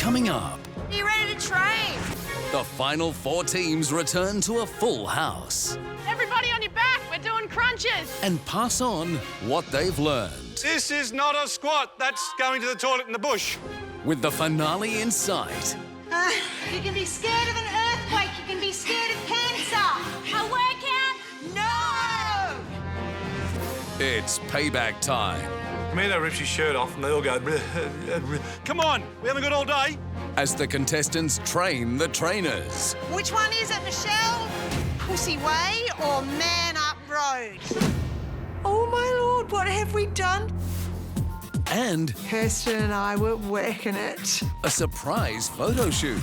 coming up. Are you ready to train? The final 4 teams return to a full house Everybody on your back, we're doing crunches. and pass on what they've learned. This is not a squat. That's going to the toilet in the bush. With the finale in sight, You can be scared of an earthquake. You can be scared of cancer. A workout? No! it's payback time. Camino rips his shirt off and they all go... Come on, we haven't got all day. As the contestants train the trainers. Which one is it, Michelle? Pussy Way or Man Up Road? Oh, my Lord, what have we done? And Kirsten and I were working it. a surprise photo shoot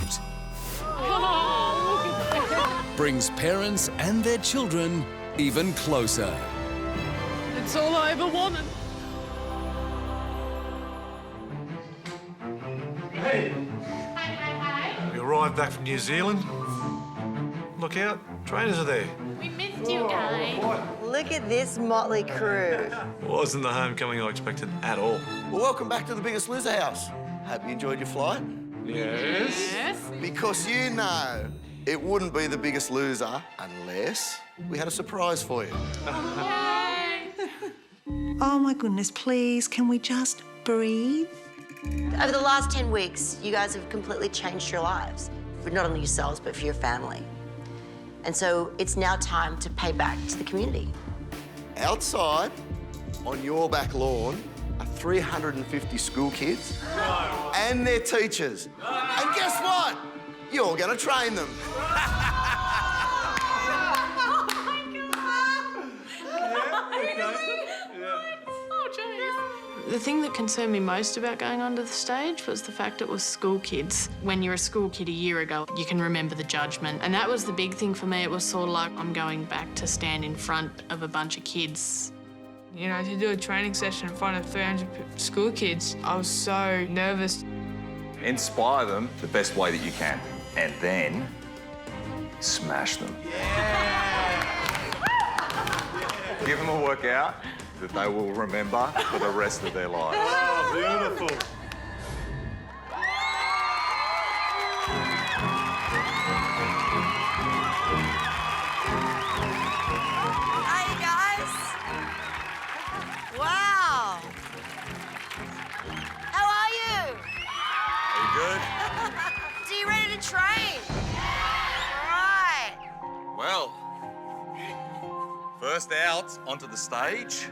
brings parents and their children even closer. It's all I ever wanted. We arrived back from New Zealand. Look out, trainers are there. We missed you guys. Look at this motley crew. Wasn't the homecoming I expected at all. Well, welcome back to the Biggest Loser house. Hope you enjoyed your flight. Yes? Yes. Because you know it wouldn't be the Biggest Loser unless we had a surprise for you. Oh, my goodness, please, can we just breathe? Over the last 10 weeks, you guys have completely changed your lives. For not only yourselves, but for your family. And so it's now time to pay back to the community. Outside, on your back lawn, are 350 school kids and their teachers. And guess what? You're going to train them. The thing that concerned me most about going onto the stage was the fact it was school kids. When you're a school kid a year ago, you can remember the judgment. And that was the big thing for me. It was sort of like I'm going back to stand in front of a bunch of kids. You know, to do a training session in front of 300 school kids, I was so nervous. Inspire them the best way that you can, and then smash them. Give them a workout that they will remember for the rest of their lives. Oh, beautiful. Hi, guys. Wow. How are you? Are you good? Are you ready to train? All right. Well, first out onto the stage,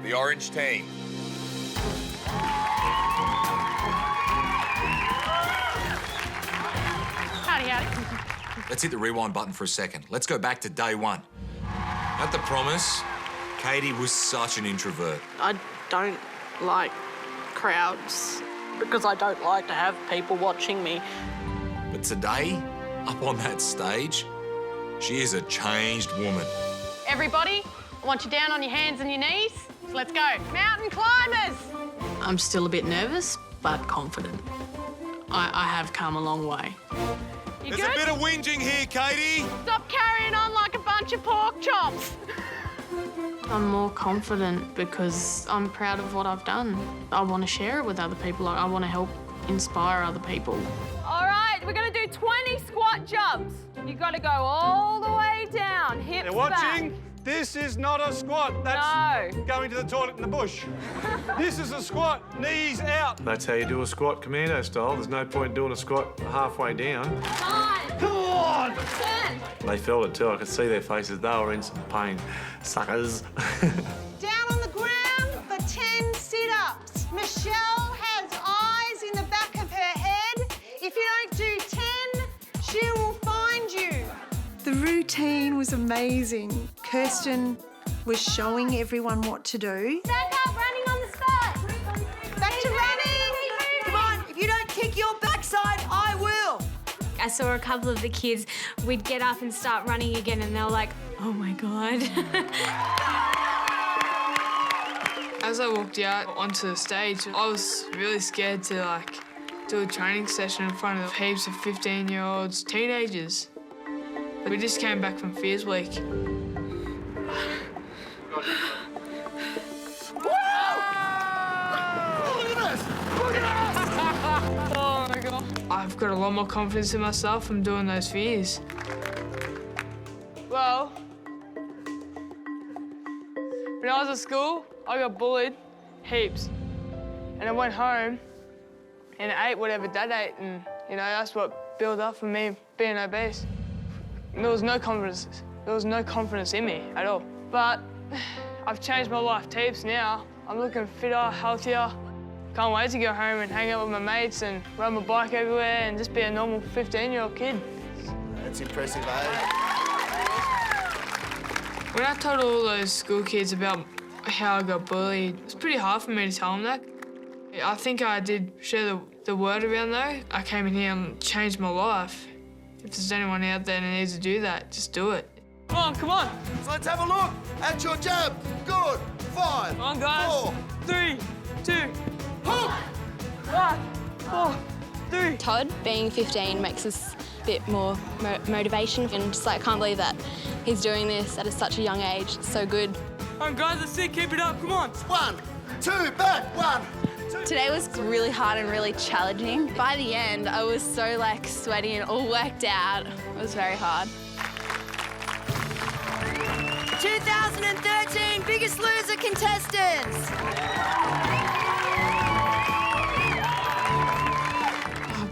the orange team. Howdy, howdy. Let's hit the rewind button for a second. Let's go back to day one. At the promise, Katie was such an introvert. I don't like crowds because I don't like to have people watching me. But today, up on that stage, she is a changed woman. Everybody, I want you down on your hands and your knees. So let's go. Mountain climbers! I'm still a bit nervous, but confident. I have come a long way. You There's good? a bit of whinging here, Katie. Stop carrying on like a bunch of pork chops. I'm more confident because I'm proud of what I've done. I want to share it with other people. I want to help inspire other people. All right, we're going to do 20 squat jumps. You've got to go all the way down, hips They're watching. back. This is not a squat. That's No. going to the toilet in the bush. This is a squat, knees out. That's how you do a squat, Camino style. There's no point in doing a squat halfway down. 9, Come on! 10. They felt it too. I could see their faces. They were in some pain. Suckers. Down on the ground for 10 sit-ups. Michelle has eyes in the back of her head. If you don't do 10, she will find you. The routine was amazing. Kirsten was showing everyone what to do. Stand up, running on the spot. Back to running. Come on, if you don't kick your backside, I will. I saw a couple of the kids, we'd get up and start running again and they were like, oh my God. As I walked out onto the stage, I was really scared to do a training session in front of heaps of 15-year-olds, teenagers. We just came back from Fears Week. Look at this! Look at this! I've got a lot more confidence in myself from doing those for years. Well, when I was at school, I got bullied heaps. And I went home and ate whatever Dad ate, and that's what built up for me being obese. There was no confidence. There was no confidence in me at all. But I've changed my life heaps now. I'm looking fitter, healthier. Can't wait to go home and hang out with my mates and ride my bike everywhere and just be a normal 15-year-old kid. That's impressive, eh? When I told all those school kids about how I got bullied, it was pretty hard for me to tell them that. I think I did share the word around though. I came in here and changed my life. If there's anyone out there that needs to do that, just do it. Come on. So let's have a look at your jab. Good. 5, Come on, guys. 4, 3, 2, hook. 1, 4, 3. Todd, being 15, makes us a bit more motivation, and just like, can't believe that he's doing this at such a young age. It's so good. Come on, guys, let's see. Keep it up. Come on. 1, 2, back. 1, 2. Today was really hard and really challenging. By the end, I was so sweaty and all worked out. It was very hard. 2013 Biggest Loser contestants.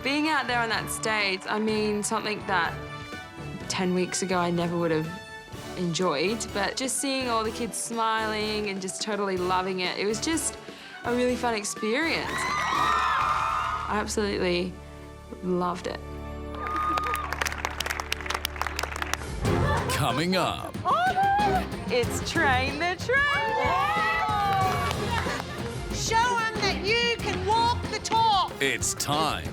Being out there on that stage, I mean, something that 10 weeks ago I never would have enjoyed, but just seeing all the kids smiling and just totally loving it, it was just a really fun experience. I absolutely loved it. Coming up. It's Train the Trainer! Show them that you can walk the talk. It's time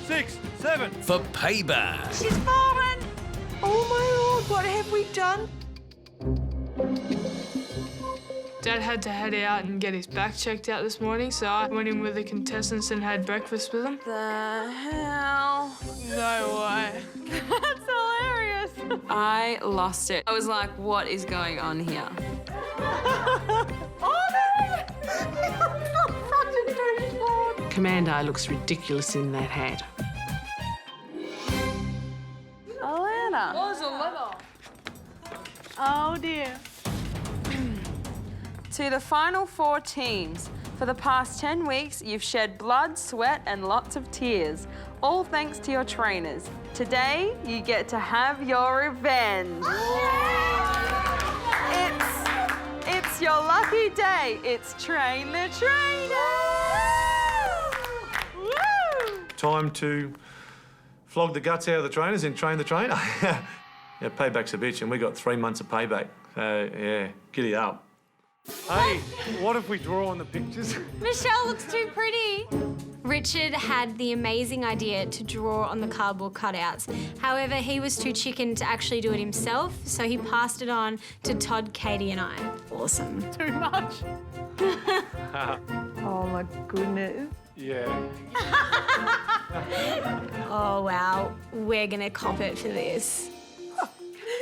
6, 7. for payback. She's fallen. Oh my Lord, what have we done? Dad had to head out and get his back checked out this morning, so I went in with the contestants and had breakfast with them. The hell? No way. That's hilarious. I lost it. I was like, what is going on here? Commando looks ridiculous in that hat. Alana. What was a letter? Oh dear. To the final 4 teams. For the past 10 weeks, you've shed blood, sweat, and lots of tears, all thanks to your trainers. Today, you get to have your revenge. It's your lucky day. It's Train the Trainer. Woo! Time to flog the guts out of the trainers and train the trainer. Yeah, payback's a bitch, and we got 3 months of payback. So, yeah, giddy up. Hey, what if we draw on the pictures? Michelle looks too pretty. Richard had the amazing idea to draw on the cardboard cutouts. However, he was too chicken to actually do it himself, so he passed it on to Todd, Katie, and I. Awesome. Too much. Oh my goodness. Yeah. Oh, wow. We're gonna cop it for this.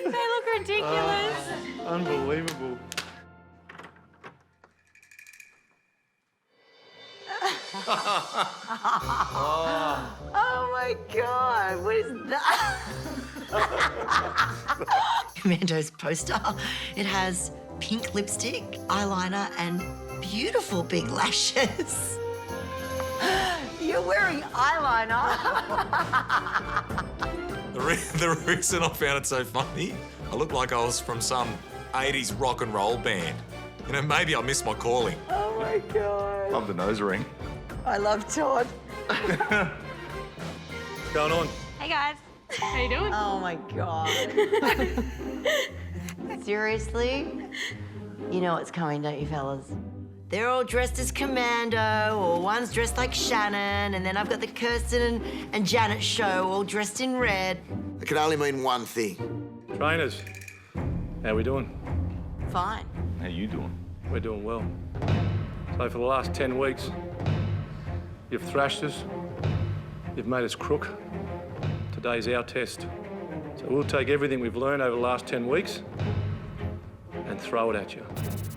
They look ridiculous. Unbelievable. Oh my God, what is that? Commando's poster. It has pink lipstick, eyeliner, and beautiful big lashes. You're wearing eyeliner. The reason I found it so funny, I looked like I was from some 80s rock and roll band. Maybe I missed my calling. Oh my God. Love the nose ring. I love Todd. What's going on? Hey, guys. How you doing? Oh my God. Seriously? You know what's coming, don't you, fellas? They're all dressed as Commando, or one's dressed like Shannon, and then I've got the Kirsten and Janet show all dressed in red. It can only mean one thing. Trainers, how we doing? Fine. How you doing? We're doing well. So for the last 10 weeks, you've thrashed us, you've made us crook. Today's our test. So we'll take everything we've learned over the last 10 weeks and throw it at you.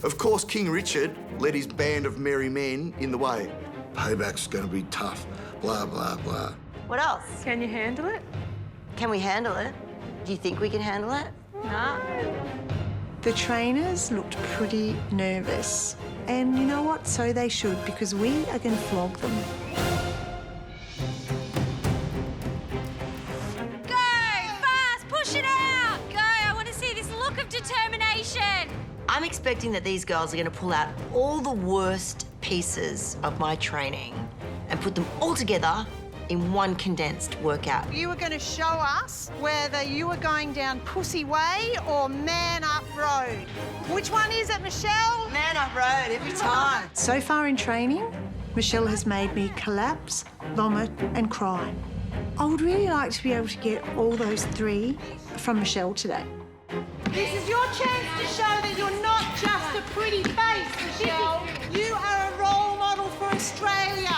Of course, King Richard led his band of merry men in the way. Payback's gonna be tough, blah, blah, blah. What else? Can you handle it? Can we handle it? Do you think we can handle it? No. The trainers looked pretty nervous. And you know what? So they should, because we are going to flog them. Go! Fast! Push it out! Go! I want to see this look of determination. I'm expecting that these girls are going to pull out all the worst pieces of my training and put them all together in one condensed workout. You were going to show us whether you were going down Pussy Way or Man Up Road. Which one is it, Michelle? Man Up Road every time. So far in training, Michelle has made me collapse, vomit and cry. I would really like to be able to get all those three from Michelle today. This is your chance to show that you're not just a pretty face, Michelle. You are a role model for Australia.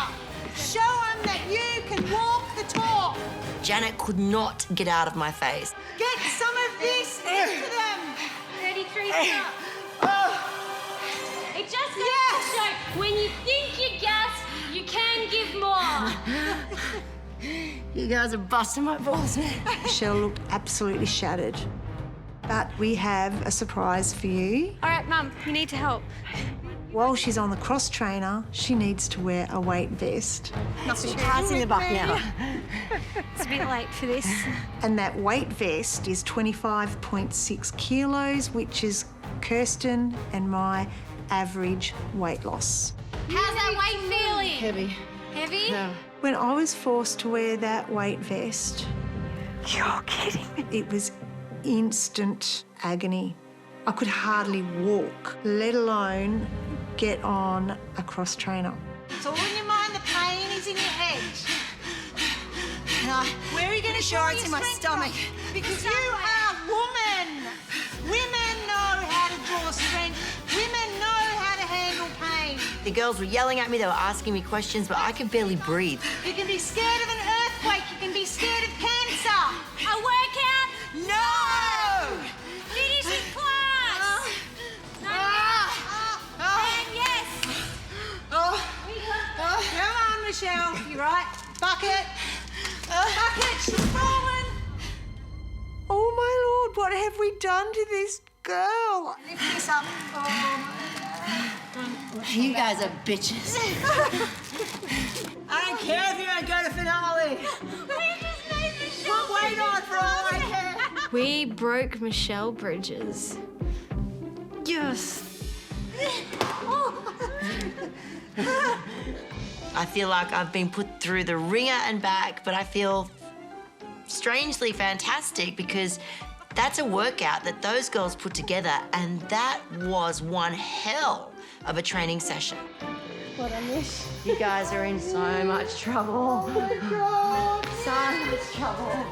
Show them that you can walk the talk. Janet could not get out of my face. Get some of this into them. 33 steps. It just goes to show, when you think you're gassed, you can give more. You guys are busting my balls, man. Michelle looked absolutely shattered. But we have a surprise for you. All right, Mum, you need to help. While she's on the cross trainer, she needs to wear a weight vest. Passing the buck now. It's a bit late for this. And that weight vest is 25.6 kilos, which is Kirsten and my average weight loss. How's that weight feeling? Heavy. Heavy? No. When I was forced to wear that weight vest, You're kidding me. it was instant agony. I could hardly walk, let alone get on a cross trainer. So wouldn't you mind the pain is in your head? Where are you going to show it's in my stomach. Because you are women. Women know how to draw strength. Women know how to handle pain. The girls were yelling at me, they were asking me questions, but I could barely breathe. You can be scared of an earthquake. You can be scared of cancer. A workout? No! Finish this class! No, and yes! Come on, Michelle. You right? Bucket. Bucket. She's fallen. Oh, my Lord, what have we done to this girl? Lift this up. You guys are bitches. I don't care if you don't go to finale. Put weight on for all I care. We broke Michelle Bridges. Yes. I feel like I've been put through the ringer and back, but I feel strangely fantastic because that's a workout that those girls put together, and that was one hell of a training session. What I miss. You guys are in so much trouble. Oh my God. So much trouble.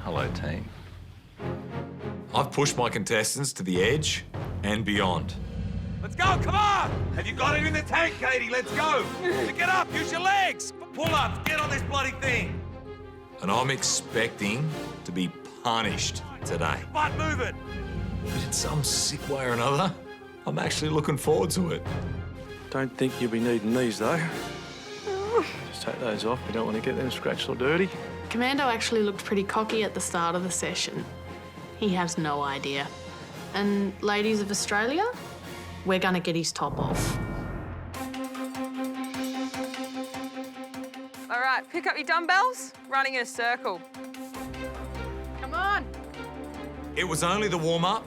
Hello, team. I've pushed my contestants to the edge and beyond. Let's go, come on! Have you got it in the tank, Katie? Let's go! Get up, use your legs! Pull up, get on this bloody thing! And I'm expecting to be punished today. Butt moving! But in some sick way or another, I'm actually looking forward to it. Don't think you'll be needing these, though. Just take those off. We don't want to get them scratched or dirty. Commando actually looked pretty cocky at the start of the session. He has no idea. And ladies of Australia, we're gonna get his top off. All right, pick up your dumbbells, running in a circle. Come on. It was only the warm-up,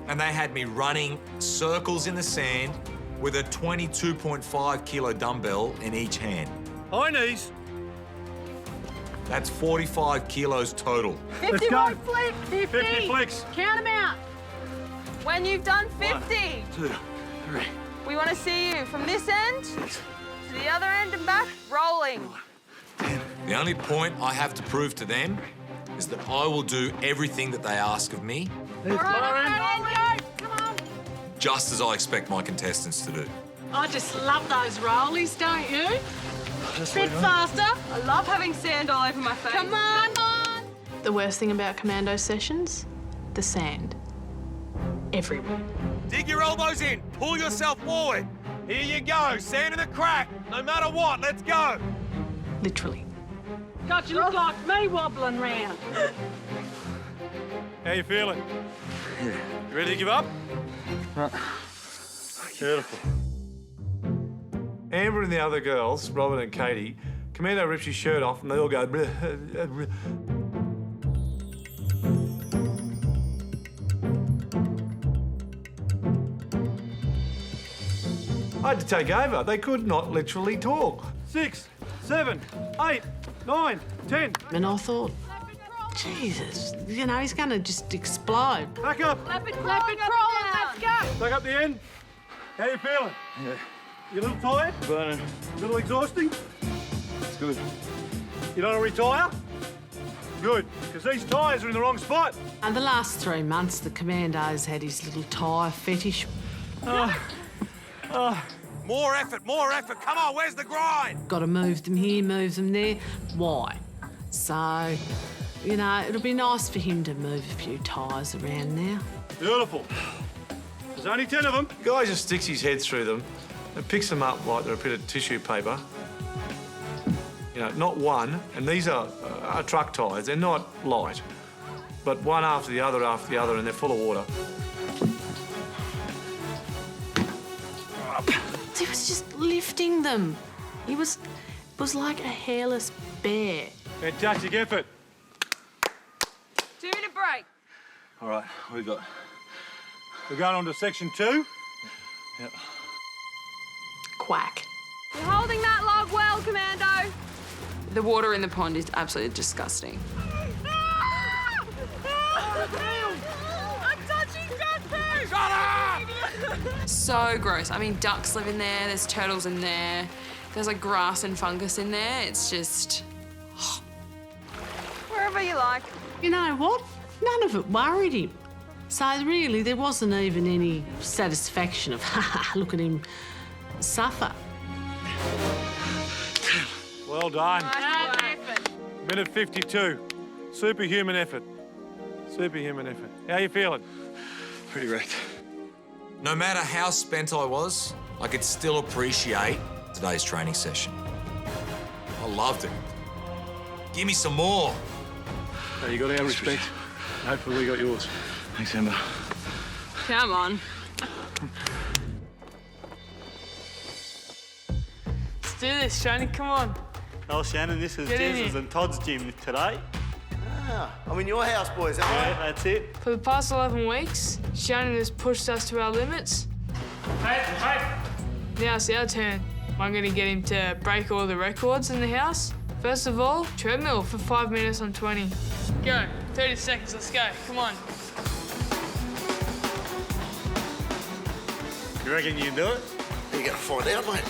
and they had me running circles in the sand with a 22.5 kilo dumbbell in each hand. High knees. That's 45 kilos total. 50 more flicks, 50. 50 flicks. Count them out. When you've done 50, 1, 2, 3. we want to see you from this end to the other end and back, rolling. The only point I have to prove to them is that I will do everything that they ask of me, All right, go. Come on. just as I expect my contestants to do. I just love those rollies, don't you? Bit faster. I love having sand all over my face. Come on. The worst thing about commando sessions? The sand. everywhere. Dig your elbows in. Pull yourself forward. Here you go. Sand in the crack. No matter what, let's go. Literally. God, you look like me wobbling round. How you feeling? Yeah. You ready to give up? Right. Beautiful. Amber and the other girls, Robin and Katie, Commando rips his shirt off and they all go... I had to take over. They could not literally talk. 6, 7, 8, 9, 10. And I thought, Jesus, you know, he's going to just explode. Back up. Leopard crawling, let's go. Back up the end. How you feeling? Yeah. You a little tired? Burning. A little exhausting? It's good. You don't want to retire? Good, because these tyres are in the wrong spot. And the last 3 months, the Commando's had his little tyre fetish. More effort, more effort. Come on, where's the grind? Got to move them here, move them there. Why? So, you know, it'll be nice for him to move a few tyres around now. Beautiful. There's only 10 of them. The guy just sticks his head through them and picks them up like they're a bit of tissue paper. You know, not one, and these are truck tyres. They're not light, but one after the other, and they're full of water. He was just lifting them. It was like a hairless bear. Fantastic effort. 2-minute break. All right, what we got? We're going on to section 2. Yep. Quack. You're holding that log well, Commando. The water in the pond is absolutely disgusting. I'm touching Godfrey! Shut up! So gross. I mean, ducks live in there, there's turtles in there, there's like grass and fungus in there. It's just... Wherever you like. You know what? None of it worried him. So really, there wasn't even any satisfaction of, look at him suffer. Well done. Nice effort. Minute 52. Superhuman effort. Superhuman effort. How you feeling? Pretty wrecked. No matter how spent I was, I could still appreciate today's training session. I loved it. Give me some more. You got our respect. Hopefully we got yours. Thanks, Amber. Come on. Let's do this, Shani, come on. Oh, Shannon, this is Get in Jez's here. and Todd's gym today. Ah, I'm in your house, boys, aren't Yeah, that's it. For the past 11 weeks, Shannon has pushed us to our limits. Hey! Now it's our turn. I'm going to get him to break all the records in the house. First of all, treadmill for 5 minutes on 20. Go, 30 seconds, let's go, come on. You reckon you can do it? You're going to find out, mate.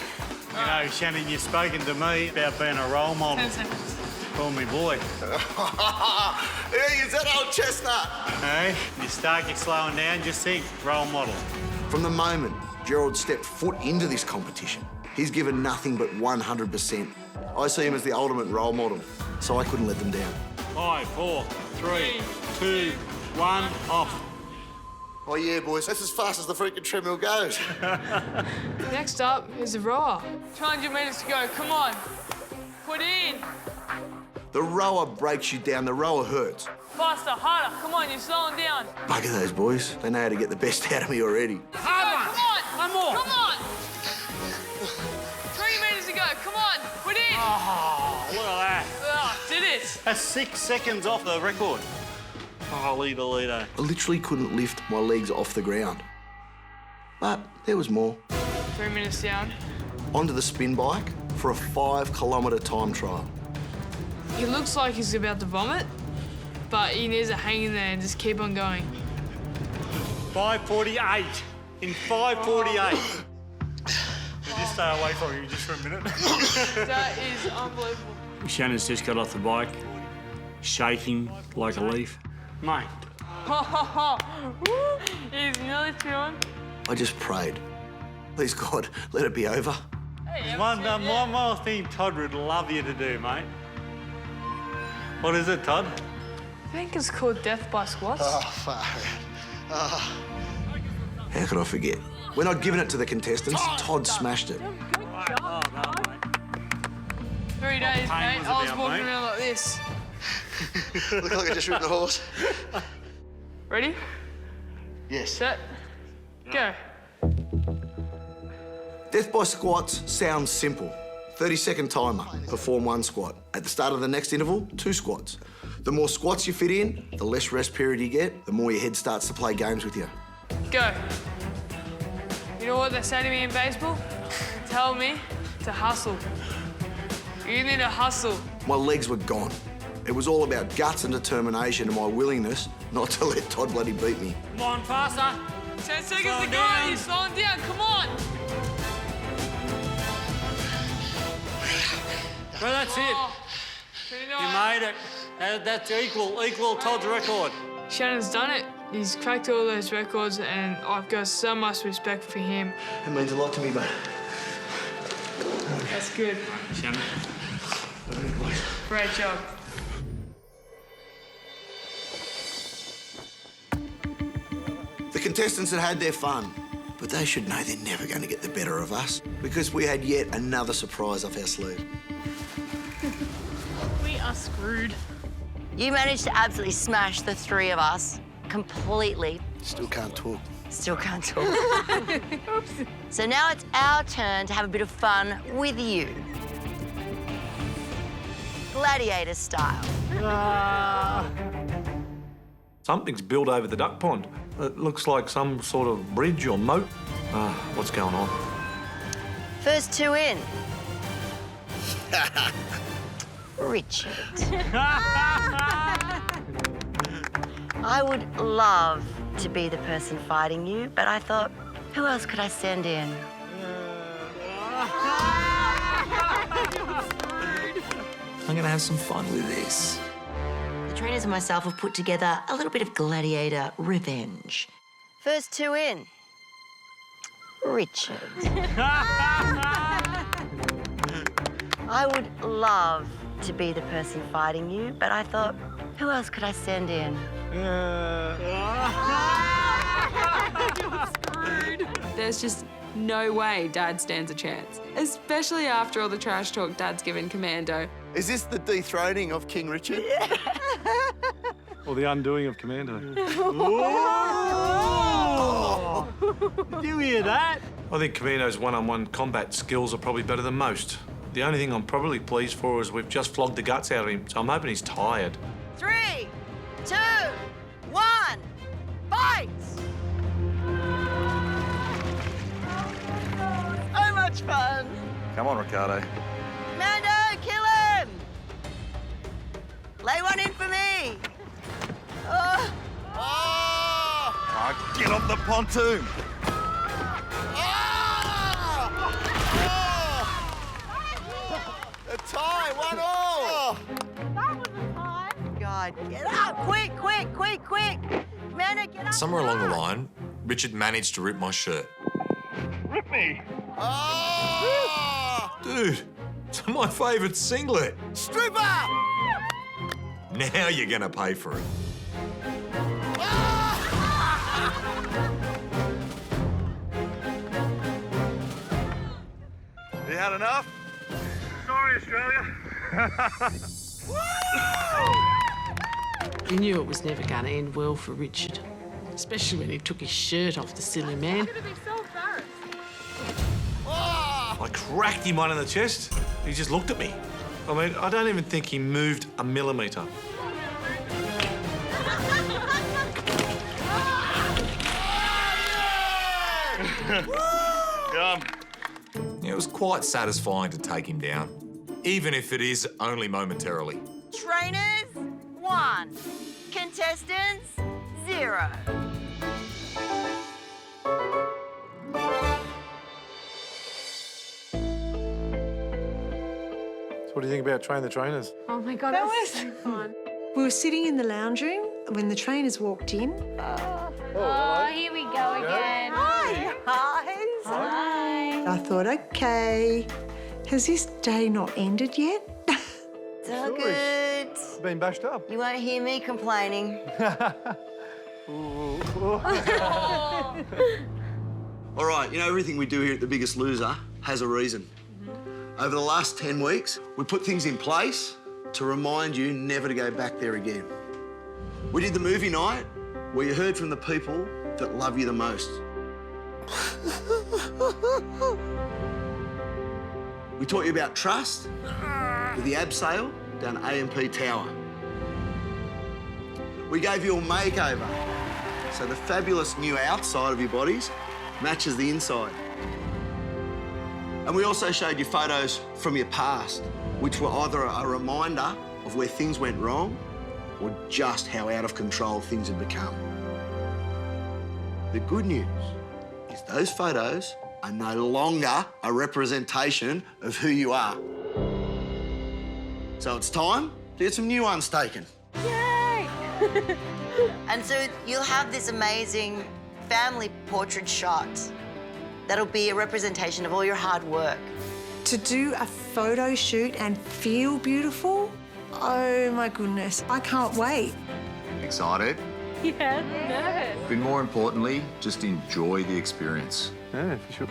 You know, Shannon, you've spoken to me about being a role model 10 seconds. for me boy. Hey, is that old chestnut? Hey, you start get slowing down, just think, role model. From the moment Gerald stepped foot into this competition, he's given nothing but 100%. I see him as the ultimate role model, so I couldn't let them down. 5, 4, 3, 2, 1, off. Oh, yeah, boys, that's as fast as the freaking treadmill goes. Next up is the rower. 200 metres to go, come on. Put in. The rower breaks you down, the rower hurts. Faster, harder, come on, you're slowing down. Bugger those boys, they know how to get the best out of me already. Harder. Come on. One more. Come on. 3 metres to go, come on. Put in. Oh, look at that. Oh, did it. That's 6 seconds off the record. Holy Toledo. I literally couldn't lift my legs off the ground. But there was more. 3 minutes down. Onto the spin bike for a 5-kilometre time trial. He looks like he's about to vomit, but he needs to hang in there and just keep on going. 5:48. In 5:48. We'll just stay away from you just for a minute. That is unbelievable. Shannon's just got off the bike, shaking like a leaf. Mate. He's nearly through him. I just prayed. Please, God, let it be over. Hey, One more thing Todd would love you to do, mate. What is it, Todd? I think it's called death by squats. Oh, fuck. How could I forget? When I'd given it to the contestants, Todd smashed it. 3 days, mate. I was walking around like this. Look like I just ripped the horse. Ready? Yes. Set. Go. Death by squats sounds simple. 30-second timer, perform 1 squat. At the start of the next interval, 2 squats. The more squats you fit in, the less rest period you get, the more your head starts to play games with you. Go. You know what they say to me in baseball? Tell me to hustle. You need to hustle. My legs were gone. It was all about guts and determination and my willingness not to let Todd bloody beat me. Come on, faster. 10 seconds to go. You're slowing down. Come on. Well, that's it. You made it. That's equal Todd's record. Shannon's done it. He's cracked all those records, and I've got so much respect for him. It means a lot to me, mate. That's good. Shannon. Great job. The contestants had their fun, but they should know they're never going to get the better of us because we had yet another surprise up our sleeve. We are screwed. You managed to absolutely smash the 3 of us completely. Still can't talk. Still can't talk. So now it's our turn to have a bit of fun with you. Gladiator style. Something's built over the duck pond. It looks like some sort of bridge or moat. What's going on? First 2 in. Richard. I would love to be the person fighting you, but I thought, who else could I send in? I'm gonna have some fun with this. The trainers and myself have put together a little bit of gladiator revenge. First 2 in. Richard. I would love to be the person fighting you, but I thought, who else could I send in? There's just no way Dad stands a chance, especially after all the trash talk Dad's given Commando. Is this the dethroning of King Richard? Or the undoing of Commando? Did you hear that? I think Commando's one-on-one combat skills are probably better than most. The only thing I'm probably pleased for is we've just flogged the guts out of him, so I'm hoping he's tired. 3, 2, 1, fight! So much fun. Come on, Ricardo. Mando, kill him! Lay one in for me. Oh. Get off the pontoon. A tie, 1-1. That was a tie. God, get up! Quick, quick, quick, quick! Mando, get up! Somewhere along the line, Richard managed to rip my shirt. Rip me. Dude, it's my favourite singlet. Stripper! Now you're gonna pay for it. You had enough? Sorry, Australia. You knew it was never going to end well for Richard, especially when he took his shirt off the silly man. I'm gonna be so embarrassed. I cracked him one in the chest. He just looked at me. I mean, I don't even think he moved a millimetre. It was quite satisfying to take him down, even if it is only momentarily. Trainers, 1. Contestants, 0. So what do you think about Train the Trainers? Oh my God, that was so fun. We were sitting in the lounge room when the trainers walked in. Oh, here we go again. Hi, guys. Hi. I thought, okay, has this day not ended yet? It's all good. Been bashed up. You won't hear me complaining. All right, you know, everything we do here at The Biggest Loser has a reason. Over the last 10 weeks, we put things in place to remind you never to go back there again. We did the movie night where you heard from the people that love you the most. We taught you about trust with the abseil down AMP Tower. We gave you a makeover, so the fabulous new outside of your bodies matches the inside. And we also showed you photos from your past, which were either a reminder of where things went wrong or just how out of control things had become. The good news is those photos are no longer a representation of who you are. So it's time to get some new ones taken. Yay! And so you'll have this amazing family portrait shot that'll be a representation of all your hard work. To do a photo shoot and feel beautiful, oh my goodness, I can't wait. Excited? Yeah, nervous. But more importantly, just enjoy the experience. Yeah, for sure.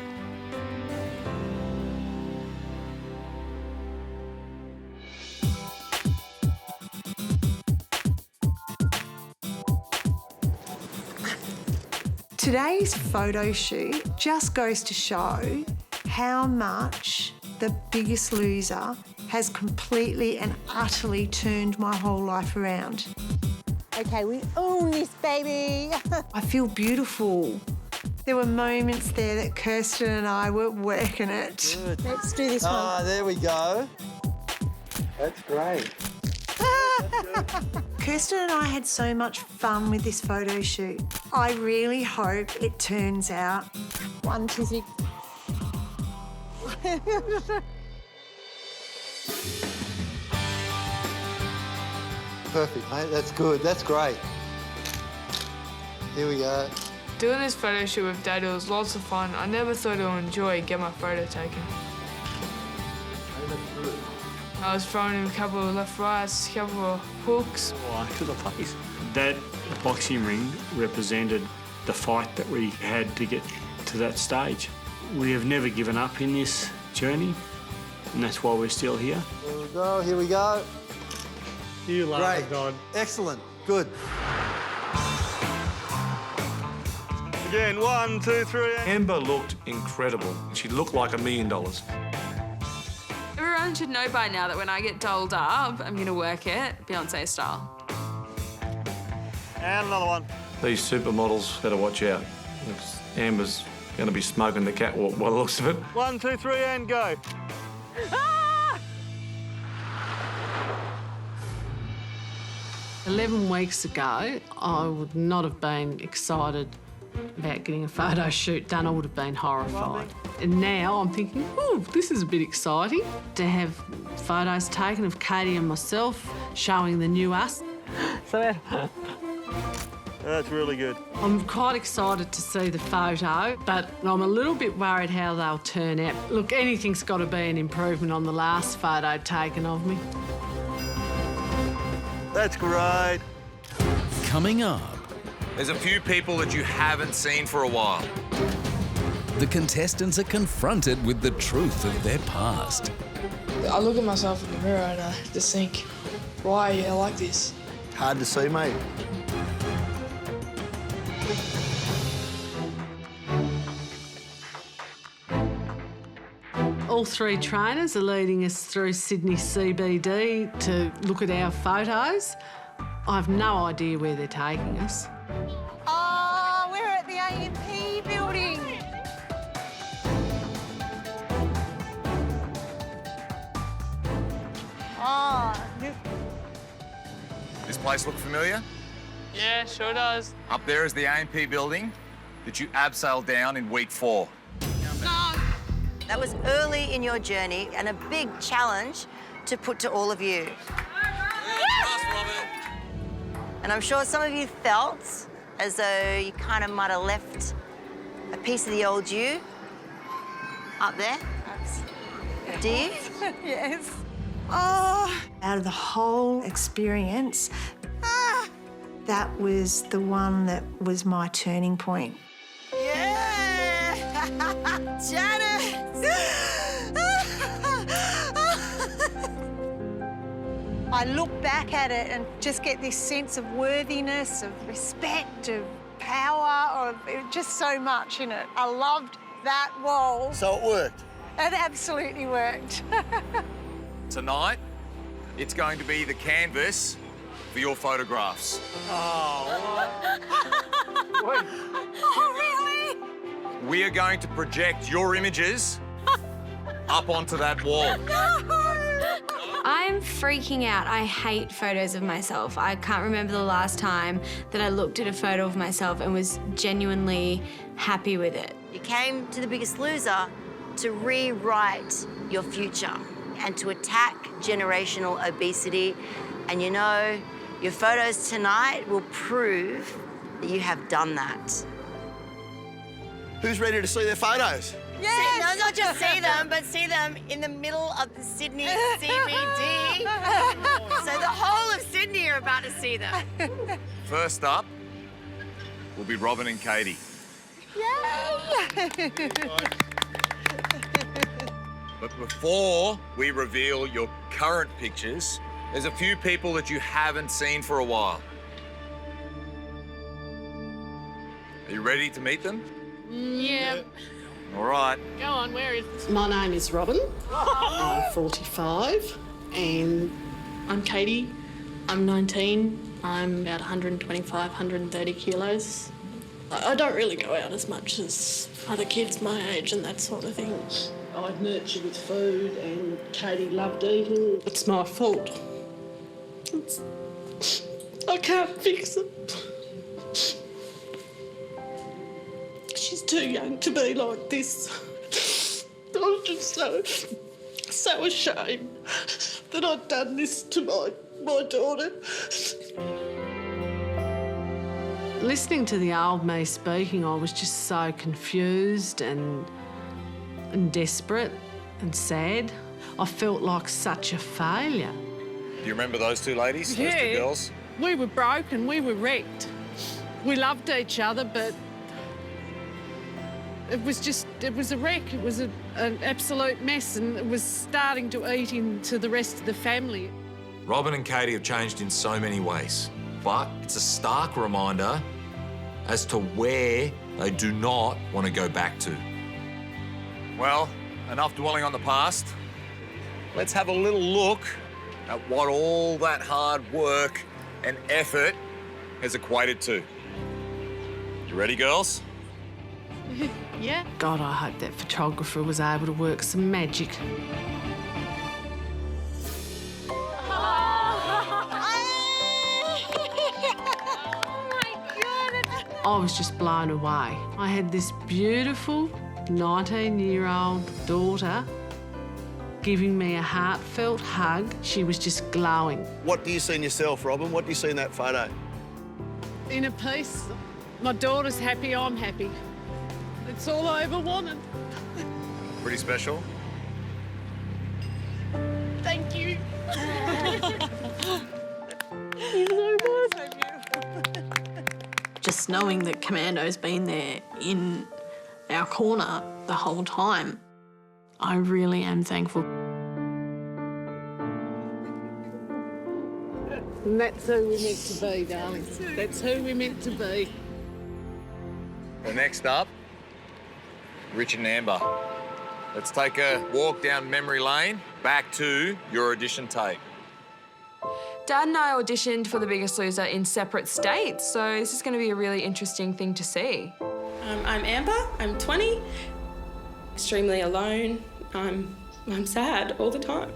Today's photo shoot just goes to show how much The Biggest Loser has completely and utterly turned my whole life around. Okay, we own this, baby. I feel beautiful. There were moments there that Kirsten and I were working it. Good. Let's do this one. Ah, there we go. That's great. Kirsten and I had so much fun with this photo shoot. I really hope it turns out. 1, 2, 3. Perfect, mate. That's good. That's great. Here we go. Doing this photo shoot with Dad, it was lots of fun. I never thought I would enjoy getting my photo taken. I was throwing in a couple of left rights, a couple of hooks. To the face. That boxing ring represented the fight that we had to get to that stage. We have never given up in this journey, and that's why we're still here. Here we go. Here we go. You love Great. it, God. Excellent. Good. Again, 1, 2, 3. Amber looked incredible. She looked like $1 million. Everyone should know by now that when I get dolled up, I'm going to work it Beyonce style. And another one. These supermodels better watch out. Amber's going to be smoking the catwalk by the looks of it. 1, 2, 3, and go. 11 weeks ago, I would not have been excited about getting a photo shoot done. I would have been horrified. And now I'm thinking, oh, this is a bit exciting to have photos taken of Katie and myself showing the new us. That's really good. I'm quite excited to see the photo, but I'm a little bit worried how they'll turn out. Look, anything's got to be an improvement on the last photo taken of me. That's great. Coming up, There's a few people that you haven't seen for a while. the contestants are confronted with the truth of their past. I look at myself in the mirror and I just think, why are you like this? Hard to see, mate. All three trainers are leading us through Sydney CBD to look at our photos. I have no idea where they're taking us. Oh, we're at the AMP building. Oh, This place look familiar? Yeah, sure does. Up there is the AMP building that you abseiled down in week 4. That was early in your journey and a big challenge to put to all of you. And I'm sure some of you felt as though you kind of might have left a piece of the old you up there. Do you? Yes. Oh, out of the whole experience, that was the one that was my turning point. Yeah! Janice! I look back at it and just get this sense of worthiness, of respect, of power, of just so much in it. I loved that wall. So it worked? It absolutely worked. Tonight, it's going to be the canvas for your photographs. Oh, really? We are going to project your images up onto that wall. I'm freaking out. I hate photos of myself. I can't remember the last time that I looked at a photo of myself and was genuinely happy with it. You came to The Biggest Loser to rewrite your future and to attack generational obesity. And you know, your photos tonight will prove that you have done that. Who's ready to see their photos? Yes. No, not just see them, but see them in the middle of the Sydney CBD. So the whole of Sydney are about to see them. First up will be Robin and Katie. Yay! But before we reveal your current pictures, there's a few people that you haven't seen for a while. Are you ready to meet them? Yeah. All right. Go on, where is this? My name is Robin. I'm 45 and I'm Katie. I'm 19. I'm about 125, 130 kilos. I don't really go out as much as other kids my age and that sort of thing. I'd nurture with food and Katie loved eating. It's my fault. I can't fix it. She's too young to be like this. I was just so ashamed that I'd done this to my daughter. Listening to the old me speaking, I was just so confused and desperate and sad. I felt like such a failure. Do you remember those two ladies, those two girls? We were broken, we were wrecked. We loved each other, but it was a wreck. It was an absolute mess, and it was starting to eat into the rest of the family. Robin and Katie have changed in so many ways, but it's a stark reminder as to where they do not want to go back to. Well, enough dwelling on the past. Let's have a little look at what all that hard work and effort has equated to. You ready, girls? Yeah. God, I hope that photographer was able to work some magic. I was just blown away. I had this beautiful 19-year-old daughter giving me a heartfelt hug. She was just glowing. What do you see in yourself, Robin? What do you see in that photo? Inner peace. My daughter's happy, I'm happy. It's all I ever wanted. Pretty special. Thank you. Just knowing that Commando's been there in our corner the whole time, I really am thankful. And that's who we're meant to be, darling. That's who we're meant to be. Well, next up, Richard and Amber. Let's take a walk down memory lane back to your audition tape. Dad and I auditioned for The Biggest Loser in separate states, so this is going to be a really interesting thing to see. I'm Amber, I'm 20, extremely alone. I'm sad all the time.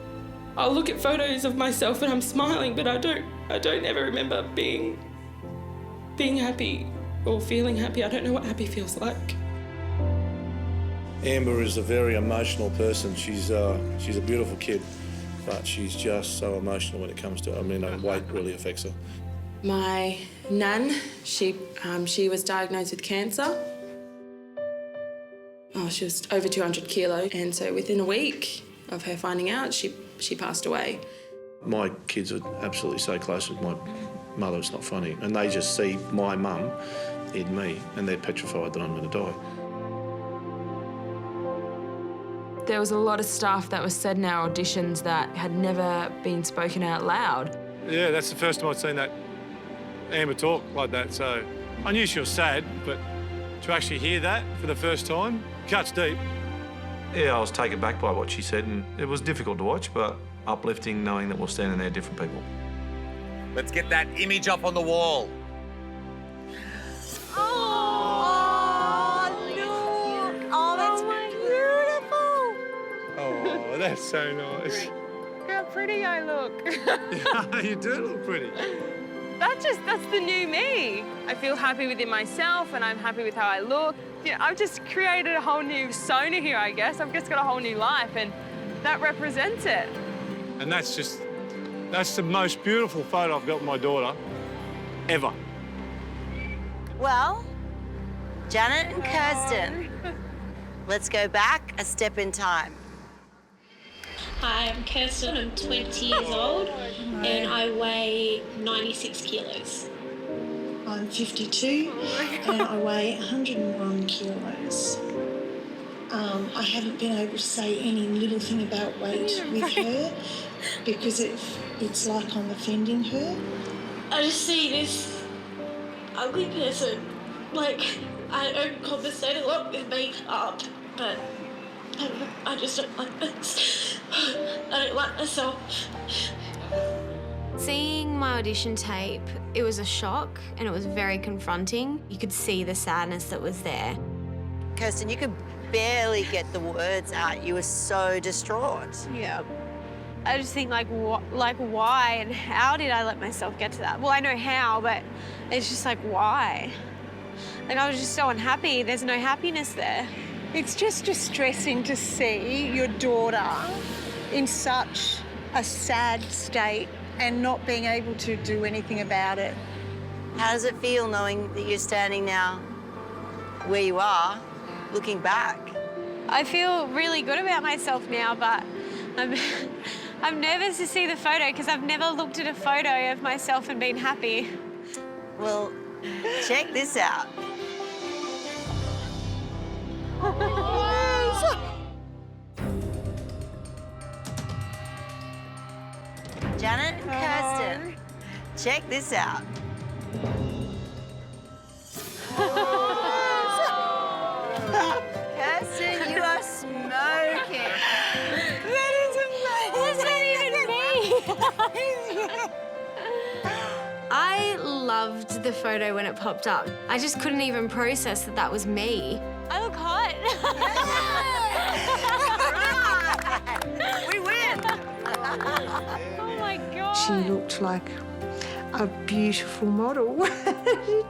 I'll look at photos of myself and I'm smiling, but I don't ever remember being happy or feeling happy. I don't know what happy feels like. Amber is a very emotional person. She's a beautiful kid, but she's just so emotional when it comes to, weight really affects her. My nan, she was diagnosed with cancer. She was over 200 kilos, and so within a week of her finding out, she passed away. My kids are absolutely so close with my mother, it's not funny. And they just see my mum in me, and they're petrified that I'm going to die. There was a lot of stuff that was said in our auditions that had never been spoken out loud. Yeah, that's the first time I'd seen that Amber talk like that, so I knew she was sad, but to actually hear that for the first time, cuts deep. Yeah, I was taken back by what she said, and it was difficult to watch, but uplifting knowing that we're standing there different people. Let's get that image up on the wall. Oh, look. Oh, that's beautiful. Oh, that's so nice. How pretty I look. You do look pretty. That's the new me. I feel happy within myself and I'm happy with how I look. Yeah, I've just created a whole new persona here, I guess. I've just got a whole new life and that represents it. And that's the most beautiful photo I've got with my daughter ever. Well, Janet and Kirsten, let's go back a step in time. Hi, I'm Kirsten. I'm 20 years old and I weigh 96 kilos. I'm 52 and I weigh 101 kilos. I haven't been able to say any little thing about weight with her because it's like I'm offending her. I just see this ugly person. Like, I overcompensate a lot with makeup, but I just don't like this. I don't like myself. Seeing my audition tape, it was a shock and it was very confronting. You could see the sadness that was there. Kirsten, you could barely get the words out. You were so distraught. Yeah. I just think, like, why and how did I let myself get to that? Well, I know how, but it's just like, why? Like, I was just so unhappy. There's no happiness there. It's just distressing to see your daughter in such a sad state and not being able to do anything about it. How does it feel knowing that you're standing now where you are, looking back? I feel really good about myself now, but I'm nervous to see the photo because I've never looked at a photo of myself and been happy. Well, check this out. Janet and Kirsten, check this out. Kirsten, you are smoking. That is amazing. That's not even me. I loved the photo when it popped up. I just couldn't even process that that was me. I look hot. We win. Oh my God. She looked like a beautiful model.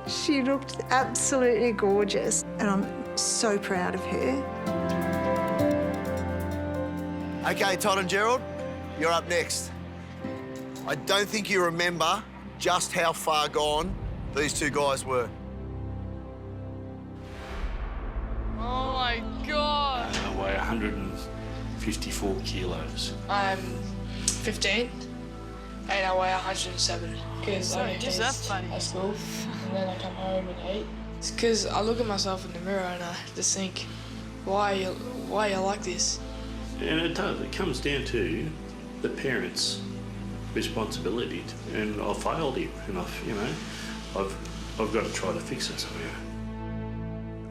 She looked absolutely gorgeous and I'm so proud of her. Okay, Todd and Gerald, you're up next. I don't think you remember just how far gone these two guys were. Oh my God. I weigh 154 kilos. I'm 15 and I weigh 107 because I Is that funny? at school and then I come home and eat. It's because I look at myself in the mirror and I just think, why are you like this? And it does. It comes down to the parents' responsibility, and I failed him, and I've got to try to fix it somehow.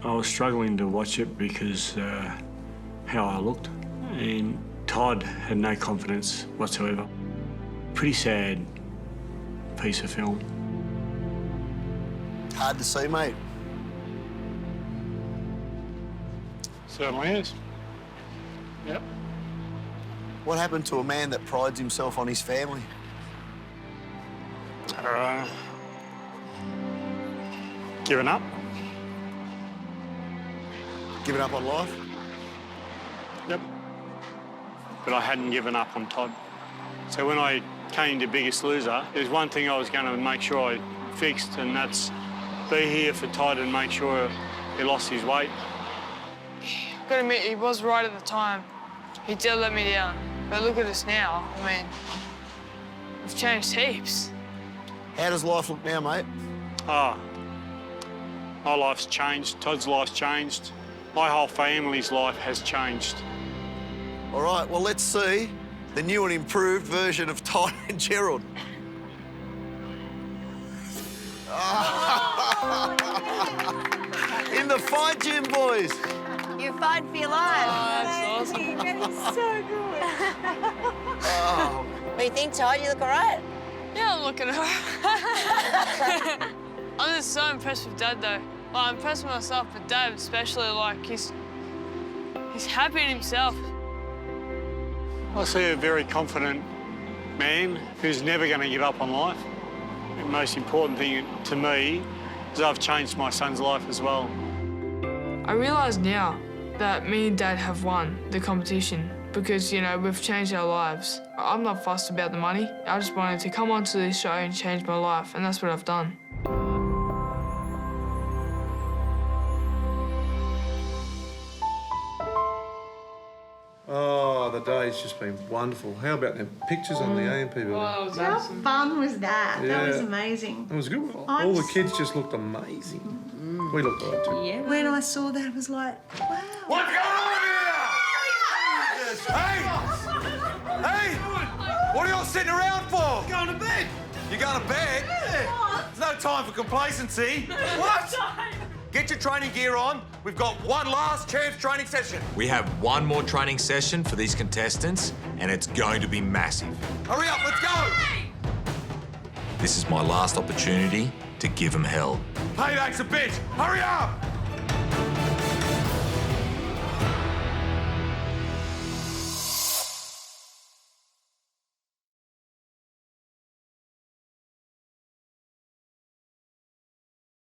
I was struggling to watch it because how I looked, and Todd had no confidence whatsoever. Pretty sad piece of film. Hard to see, mate. Certainly is. Yep. What happened to a man that prides himself on his family? Giving up? Giving up on life? Yep. But I hadn't given up on Todd. So when I came to Biggest Loser, there's one thing I was going to make sure I fixed, and that's be here for Todd and make sure he lost his weight. I've got to admit, he was right at the time. He did let me down. But look at us now. I mean, we've changed heaps. How does life look now, mate? My life's changed. Todd's life's changed. My whole family's life has changed. All right, well, let's see the new and improved version of Ty and Gerald. In the fight gym, boys. You're fighting for your life. That's awesome. That's so good. What do you think, Todd? You look all right? Yeah, I'm looking alright. I'm just so impressed with Dad, though. Like, I'm impressed with myself, but Dad especially, like, he's happy in himself. I see a very confident man who's never going to give up on life. The most important thing to me is I've changed my son's life as well. I realise now that me and Dad have won the competition because, you know, we've changed our lives. I'm not fussed about the money. I just wanted to come onto this show and change my life, and that's what I've done. Oh, the day's just been wonderful. How about them pictures on the AMP building? Oh, that was How awesome. fun was that? That Yeah. was amazing. It was good. I'm All the s- kids just looked amazing. We looked all right too. Yeah. When I saw that, I was like, wow. What's going on here? Hey! Hey! What are y'all sitting around for? Going to bed. You going to bed? Yeah. There's no time for complacency. What? Get your training gear on. We've got one last chance training session. We have one more training session for these contestants, and it's going to be massive. Hurry up, let's go! This is my last opportunity to give them hell. Payback's a bitch. Hurry up!